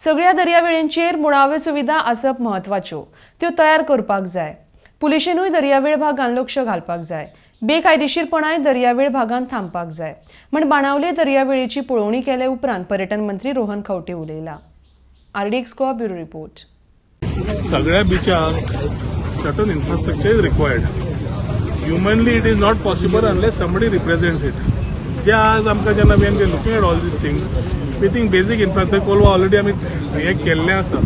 सगळ्या दर्यावेळेंचेर मुळाव्यो सुविधा आसप म्हत्वाच्यो, त्यो तयार करपाक जाय। पुलिशेनूय दर्यावेळ भागांत लक्ष घालपाक जाय। बेकायदेशीरपणाय दर्यावेळ भागांत थांबपाक जाय म्हण बाणावले दर्यावेळेची पळोवणी केले उपरांत पर्यटन मंत्री रोहन खंवटे उलयला। RDX Goa bureau report. सगळ्या बीचार certain infrastructure is required. Humanly it is not possible unless somebody represents it. जे आज आमकां जेन्ना we are looking at all these things, we think basic infrastructure Kolwa already आमी हे केल्लें आसा,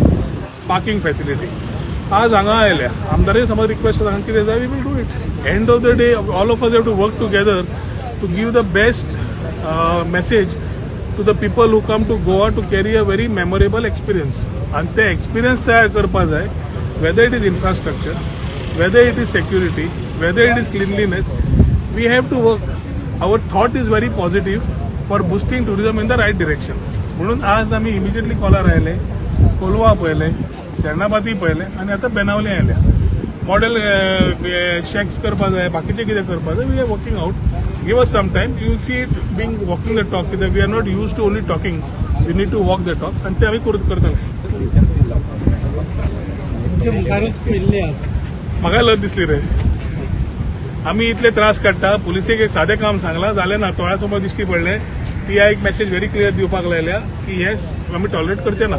पार्किंग फॅसिलिटी आज हांगा आयल्या आमदारांनी समज रिक्वेस्ट हांगा कितें जाय we will do it. End of the day all of us have to work together to give the best message to the people who come to Goa to carry a very memorable experience. आनी ते experience तयार करपा जाय, whether it is infrastructure, whether it is security, whether it is cleanliness, we have to work. Our thought is very positive for boosting tourism in the right direction. म्हणून आज आम्ही immediately Kolar आयले, कोलवा पळयले, सेर्नापाती पळयले आणि आता बेनावली आयल्या। मॉडेल शेक्स करपा जाय, बाकीचे कितें करपा जाय, we are working out. Give us some time, you will see it being walking the talk, कित्याक we are not used to only talking, we need to walk the talk आणि ते आम्ही करतले। म्हाका लज दिसली रे, आम्ही इतले त्रास काडटा, पुलिसेक एक सादें काम सांगलां जालें ना, दोळ्या समोर दिश्टी पडलें ती एक मेसेज व्हेरी क्लियर दिवपाक लायल्या की हे आमी टॉलरेट करचे ना।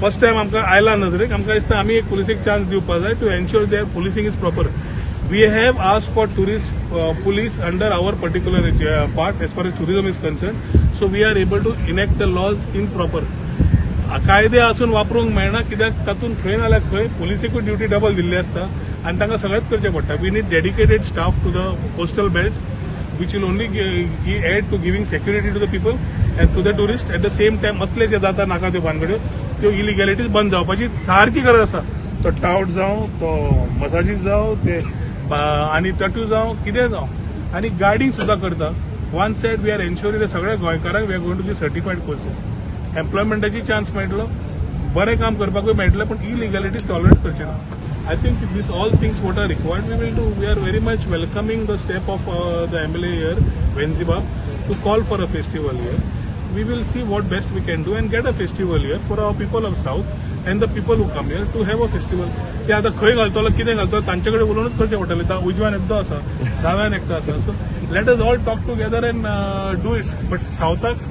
फर्स्ट टायम आमकां आयला नजरेक, आमकां दिसता आमी एक पुलिसेक चान्स दिवपाक जाय to ensure their policing is proper. We have asked for tourist police under our particular part as far as tourism is concern, so we are able to enact the laws in proper. कायदे आसून वापरूंक मेळना, कित्याक तातूंत खंय ना जाल्यार खंय पुलिसेकूय ड्युटी डबल दिल्ली आसता आनी तांकां सगळेंच करचें पडटा। We need dedicated staff to the coastal belt which will only aid to giving security to the people and to the tourists. At the same time असले जे जाता नाका त्यो भानगड्यो त्यो इलिगॅलिटीज बंद जावपाची सारकी गरज आसा। तो टावट जावं, तो मसाजीस जावं, ते आनी टॅटू जावं, कितें जावं, आनी गाडी सुद्दां करता। One side we are ensuring सगळ्या गोंयकारांक we are going to give certified courses, एम्प्लॉयमेंटाची चान्स मेळटलो, बरें काम करपाकूय मेळटलें, पूण इलिगॅलिटीज टॉलरेट करचे ना। I think this all things what are required we will do. We are very much welcoming the step of the MLA here, Wenziba, to call for a festival here. We will see what best we can do and get a festival here for our people of South and the people who come here to have a festival. ते आता खंय घालतलो, कितें घालतलो, तांचे कडेन उलोवनूच करचें पडटलें। उजव्यान एकटो आसा, दाव्यान एकटो आसा, so let us all talk together and do it. But सावथाक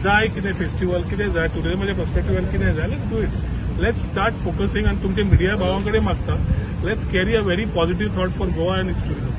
जाय कितें फेस्टिवल, कितें जाय टुरिझमाच्या पर्स्पेक्टिव्हान कितें जाय, let's do it. Let's start focusing on तुमचे मीडिया भावांकडे मागता, let's carry a very positive thought for Goa and its tourism.